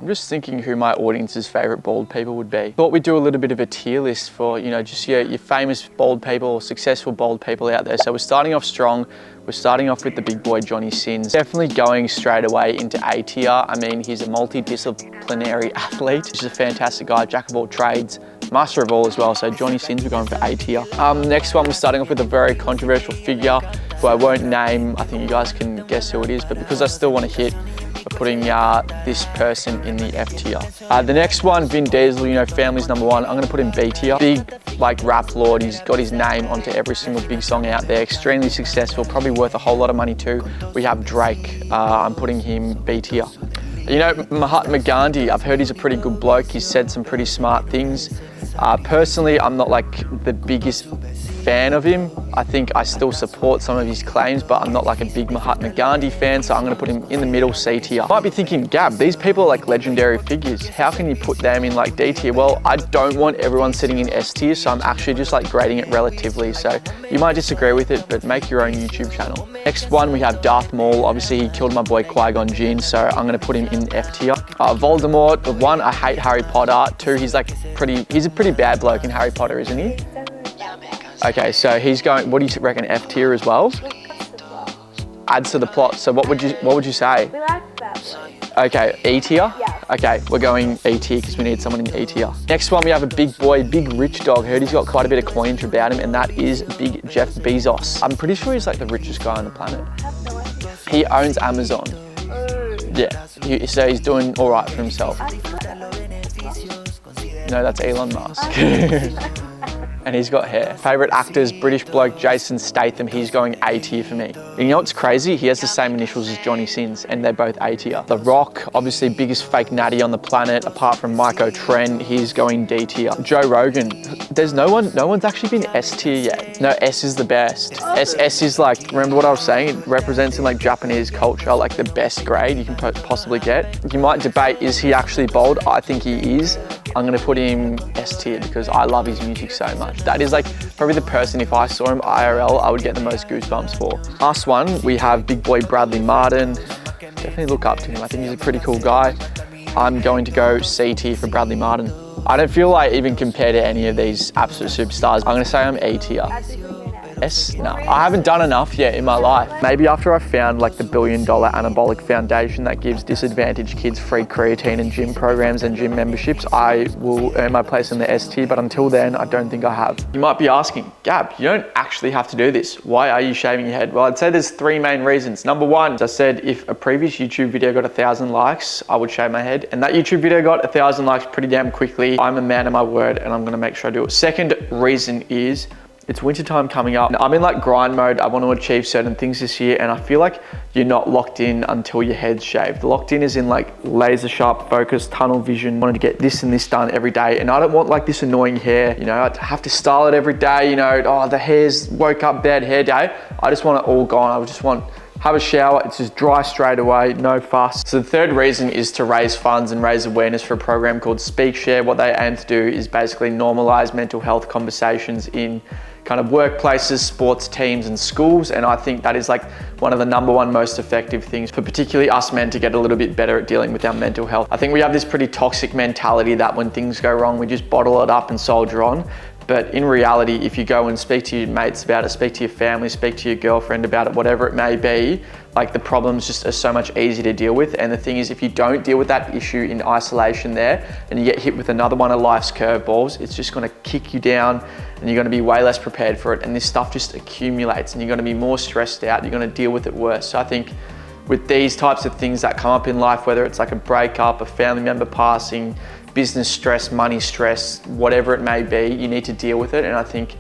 I'm just thinking who my audience's favorite bald people would be. Thought we'd do a little bit of a tier list for, you know, just your famous bald people or successful bald people out there. So we're starting off strong. We're starting off with the big boy, Johnny Sins. Definitely going straight away into A tier. I mean, he's a multidisciplinary athlete. He's a fantastic guy, jack of all trades, master of all as well. So Johnny Sins, we're going for A tier. Next one, we're starting off with a very controversial figure who I won't name. I think you guys can guess who it is, but because I still want to hit, we're putting this person in the F tier. The next one, Vin Diesel, you know, family's number one. I'm gonna put him B tier. Big, like, rap lord. He's got his name onto every single big song out there. Extremely successful, probably worth a whole lot of money too. We have Drake. I'm putting him B tier. You know, Mahatma Gandhi, I've heard he's a pretty good bloke. He's said some pretty smart things. Personally, I'm not like the biggest fan of him. I think I still support some of his claims, but I'm not like a big Mahatma Gandhi fan, so I'm gonna put him in the middle, C tier. Might be thinking, Gab, these people are like legendary figures. How can you put them in like D tier? Well, I don't want everyone sitting in S tier, so I'm actually just like grading it relatively. So you might disagree with it, but make your own YouTube channel. Next one, we have Darth Maul. Obviously, he killed my boy Qui-Gon Jinn, so I'm gonna put him in F tier. Voldemort, one, I hate Harry Potter. Two, he's a pretty bad bloke in Harry Potter, isn't he? Okay, so he's going, what do you reckon, F tier as well? Adds to the plot. So what would you say? We like that one. Okay, E tier? Yeah. Okay, we're going E tier because we need someone in E tier. Next one, we have a big boy, big rich dog. Heard he's got quite a bit of coinage about him, and that is Big Jeff Bezos. I'm pretty sure he's like the richest guy on the planet. I have no idea. He owns Amazon. Yeah, so he's doing all right for himself. No, that's Elon Musk. And he's got hair. Favorite actors, British bloke Jason Statham, he's going A tier for me. And you know what's crazy? He has the same initials as Johnny Sins, and they're both A tier. The Rock, obviously biggest fake natty on the planet, apart from Mike Trent, he's going D tier. Joe Rogan, no one's actually been S tier yet. No, S is the best. S is like, remember what I was saying? It represents in like Japanese culture, like the best grade you can possibly get. You might debate, is he actually bald? I think he is. I'm gonna put him S tier because I love his music so much. That is like probably the person, if I saw him IRL, I would get the most goosebumps for. Last one, we have big boy Bradley Martin. Definitely look up to him. I think he's a pretty cool guy. I'm going to go C tier for Bradley Martin. I don't feel like even compared to any of these absolute superstars, I'm gonna say I'm A tier. S? No, I haven't done enough yet in my life. Maybe after I found like the $1 billion anabolic foundation that gives disadvantaged kids free creatine and gym programs and gym memberships, I will earn my place in the S tier, but until then, I don't think I have. You might be asking, Gab, you don't actually have to do this. Why are you shaving your head? Well, I'd say there's three main reasons. Number one, as I said, if a previous YouTube video got 1,000 likes, I would shave my head. And that YouTube video got 1,000 likes pretty damn quickly. I'm a man of my word and I'm gonna make sure I do it. Second reason is, it's wintertime coming up. I'm in like grind mode. I want to achieve certain things this year, and I feel like you're not locked in until your head's shaved. Locked in is in like laser sharp focus, tunnel vision. I wanted to get this and this done every day, and I don't want like this annoying hair. You know, I have to style it every day. You know, oh, the hair's woke up bad hair day. I just want it all gone. I just want have a shower, it's just dry straight away, no fuss. So the third reason is to raise funds and raise awareness for a program called Speak Share. What they aim to do is basically normalize mental health conversations in kind of workplaces, sports teams and schools. And I think that is like one of the #1 most effective things for particularly us men to get a little bit better at dealing with our mental health. I think we have this pretty toxic mentality that when things go wrong, we just bottle it up and soldier on. But in reality, if you go and speak to your mates about it, speak to your family, speak to your girlfriend about it, whatever it may be, like the problems just are so much easier to deal with. And the thing is, if you don't deal with that issue in isolation there and you get hit with another one of life's curveballs, it's just gonna kick you down and you're gonna be way less prepared for it. And this stuff just accumulates and you're gonna be more stressed out, you're gonna deal with it worse. So I think with these types of things that come up in life, whether it's like a breakup, a family member passing, business stress, money stress, whatever it may be, you need to deal with it. And I think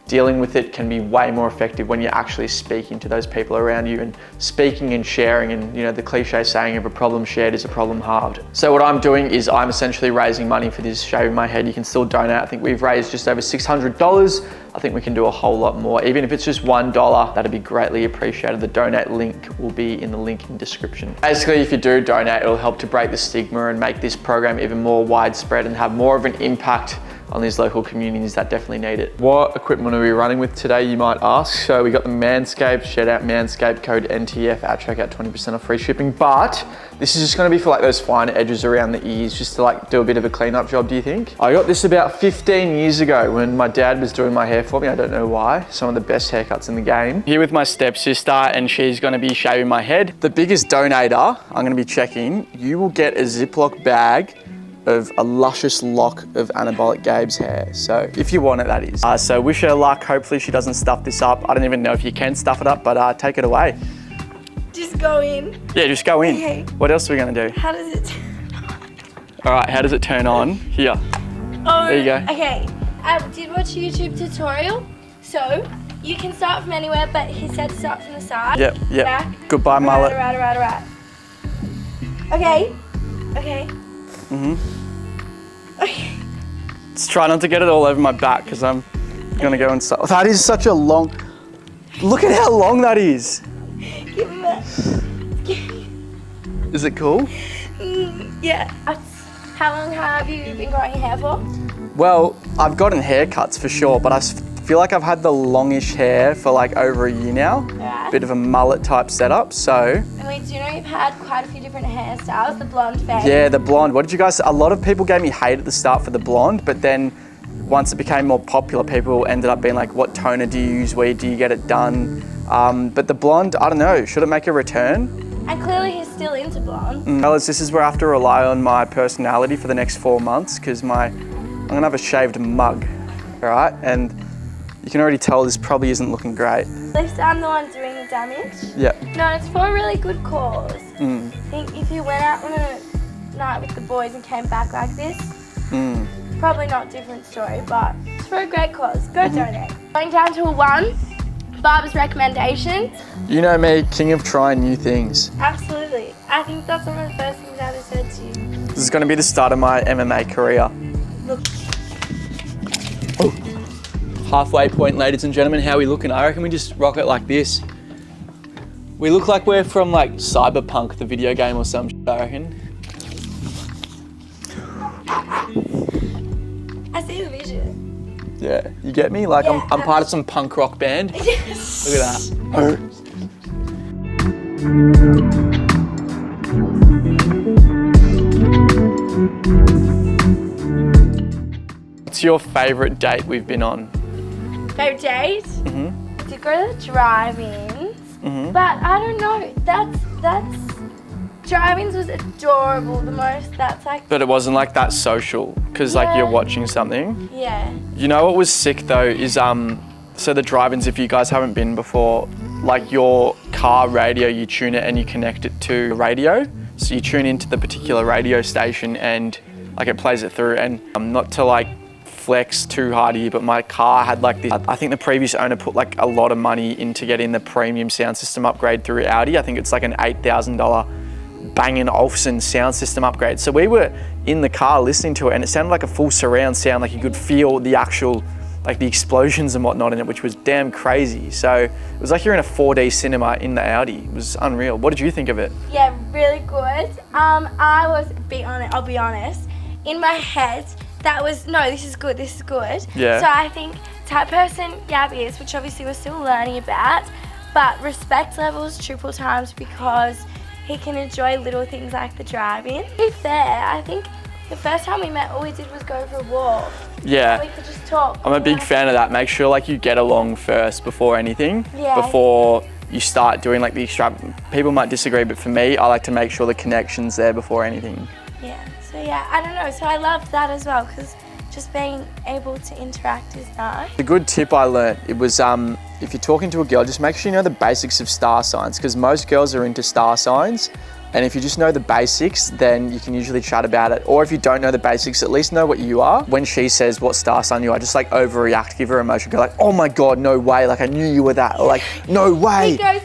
dealing with it can be way more effective when you're actually speaking to those people around you and speaking and sharing. And you know, the cliche saying of a problem shared is a problem halved. So what I'm doing is I'm essentially raising money for this shaving my head. You can still donate. I think we've raised just over $600. I think we can do a whole lot more. Even if it's just $1, that'd be greatly appreciated. The donate link will be in the link in the description. Basically, if you do donate, it'll help to break the stigma and make this program even more widespread and have more of an impact on these local communities that definitely need it. What equipment are we running with today, you might ask? So we got the Manscaped, shout out Manscaped, code NTF at checkout, 20% off free shipping. But this is just gonna be for like those finer edges around the ears, just to like do a bit of a cleanup job, do you think? I got this about 15 years ago when my dad was doing my hair for me. I don't know why. Some of the best haircuts in the game. Here with my stepsister, and she's gonna be shaving my head. The biggest donator, I'm gonna be checking, you will get a Ziploc bag of a luscious lock of Anabolicgabe's hair. So if you want it, that is. So wish her luck. Hopefully she doesn't stuff this up. I don't even know if you can stuff it up, but take it away. Just go in. Yeah, just go in. Okay. What else are we gonna do? How does it turn on? All right, how does it turn on? Here. Oh, there you go. Okay, I did watch a YouTube tutorial. So you can start from anywhere, but he said to start from the side. Yep. Back. Goodbye, mullet. Alright. Okay. Okay. Just try not to get it all over my back because I'm gonna go and start. That is such a long, look at how long that is. Give him a... Is it cool? Yeah. How long have you been growing your hair for? Well, I've gotten haircuts for sure, but I feel like I've had the longish hair for like over a year now. Alright. Bit of a mullet type setup, so. And we do know you've had quite a few different hairstyles, the blonde fade. Yeah, the blonde. What did you guys, a lot of people gave me hate at the start for the blonde, but then once it became more popular, people ended up being like, what toner do you use? Where do you get it done? But the blonde, I don't know, should it make a return? And clearly he's still into blonde. Fellas, this is where I have to rely on my personality for the next 4 months because I'm gonna have a shaved mug, all right? And you can already tell this probably isn't looking great. At least I'm the one doing the damage. Yeah. No, it's for a really good cause. I think if you went out on a night with the boys and came back like this, probably not a different story, but it's for a great cause. Go donate. Going down to a 1, Barb's recommendations. You know me, king of trying new things. Absolutely. I think that's one of the first things I ever said to you. This is gonna be the start of my MMA career. Look. Oh. Halfway point, ladies and gentlemen. How are we looking? I reckon we just rock it like this. We look like we're from like Cyberpunk, the video game or some shit, I reckon. I see the vision. Yeah, you get me? Like Yeah, I'm part of some punk rock band. Yes. Look at that. What's your favourite date we've been on? Favorite date? To go to the drive-ins. But I don't know. That's drive-ins was adorable. The most. That's like. But it wasn't like that social, because like you're Yeah. watching something. Yeah. You know what was sick though is so the drive-ins, if you guys haven't been before, like your car radio, you tune it and you connect it to the radio. So you tune into the particular radio station and like it plays it through. And not to like flex too hard here, but my car had like this, I think the previous owner put like a lot of money into getting the premium sound system upgrade through Audi. I think it's like an $8,000 Bang & Olufsen sound system upgrade. So we were in the car listening to it and it sounded like a full surround sound, like you could feel the actual, like the explosions and whatnot in it, which was damn crazy. So it was like you're in a 4D cinema in the Audi. It was unreal. What did you think of it? Yeah, really good. I was, I'll be honest, in my head, that was, no, this is good. Yeah. So I think type person Gabby is, which obviously we're still learning about, but respect levels triple times because he can enjoy little things like the drive-in. To be fair, I think the first time we met, all we did was go for a walk. Yeah. We could just talk. I'm a big fan of that. Make sure like you get along first before anything. Yeah. Before you start doing like the extra, people might disagree, but for me, I like to make sure the connection's there before anything. Yeah, so yeah, I don't know. So I loved that as well because just being able to interact is nice. The good tip I learnt, it was if you're talking to a girl, just make sure you know the basics of star signs because most girls are into star signs. And if you just know the basics, then you can usually chat about it. Or if you don't know the basics, at least know what you are. When she says what star sign you are, just like overreact, give her emotion, go like, oh my God, no way, like I knew you were that, or like, no way. He goes,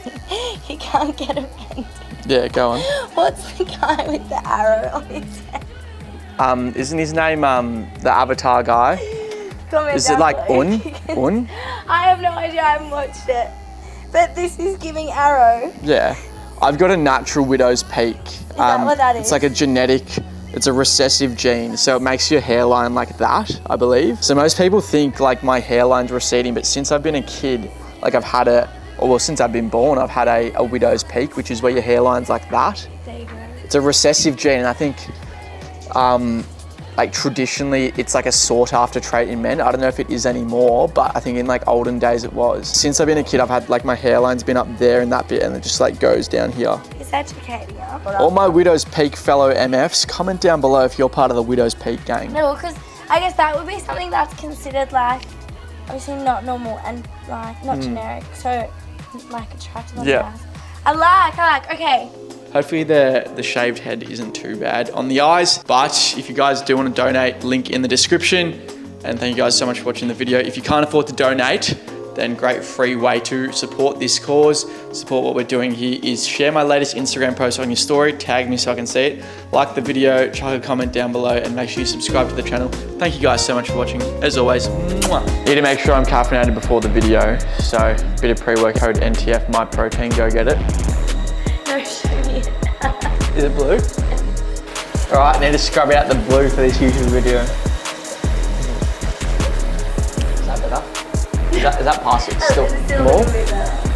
he can't get offended. Yeah, go on. What's the guy with the arrow on his head? Isn't his name the Avatar guy? Comment Is it down like below. Un? I have no idea, I haven't watched it. But this is giving arrow. Yeah. I've got a natural widow's peak. Is that what that is? It's like a genetic It's a recessive gene, so it makes your hairline like that, I believe. So most people think like my hairline's receding, but since I've been a kid, like I've had since I've been born, I've had a widow's peak, which is where your hairline's like that. There you go. It's a recessive gene, and I think like traditionally it's like a sought after trait in men. I don't know if it is anymore, but I think in like olden days it was. Since I've been a kid, I've had like my hairline's been up there in that bit, and it just like goes down here. It's educating you. All my widow's peak fellow MFs, comment down below if you're part of the widow's peak gang. No, because I guess that would be something that's considered like obviously not normal and like not generic. So like attractive. Yeah. I like. Okay. Hopefully the shaved head isn't too bad on the eyes, but if you guys do want to donate, link in the description. And thank you guys so much for watching the video. If you can't afford to donate, then great free way to support this cause, support what we're doing here is share my latest Instagram post on your story, tag me so I can see it, like the video, chuck a comment down below, and make sure you subscribe to the channel. Thank you guys so much for watching. As always, mwah. Need to make sure I'm caffeinated before the video, so a bit of pre-workout code NTF MyProtein, go get it. No, show me. Is it blue? All right, need to scrub out the blue for this YouTube video. Is that better? Is that past it? Still It's still more? a little bit better.